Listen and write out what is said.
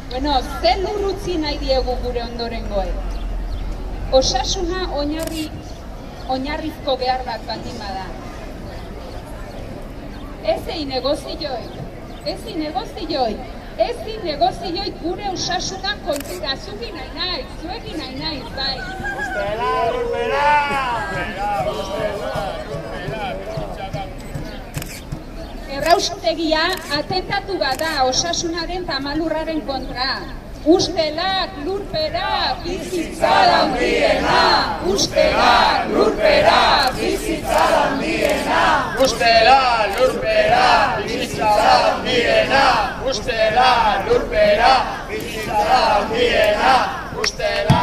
Bueno, zer lurrutzi nahi diegu gure ondorengoek? Osasuna oinarrizko behar bat baldin bada. Ezin negozioi gure osasuna kontura, zuekin nahi naiz, bai. Ustela, lurpera! Erraustegia atentatu bada osasunaren tamalurraren kontra. Ustelak, lurpera, bizitza handiena! Ustelak, lurpera, bizitza handiena! Ustela, lurpera, bizitza handiena! Ustela, lurpera, bizitza handiena! Ustela,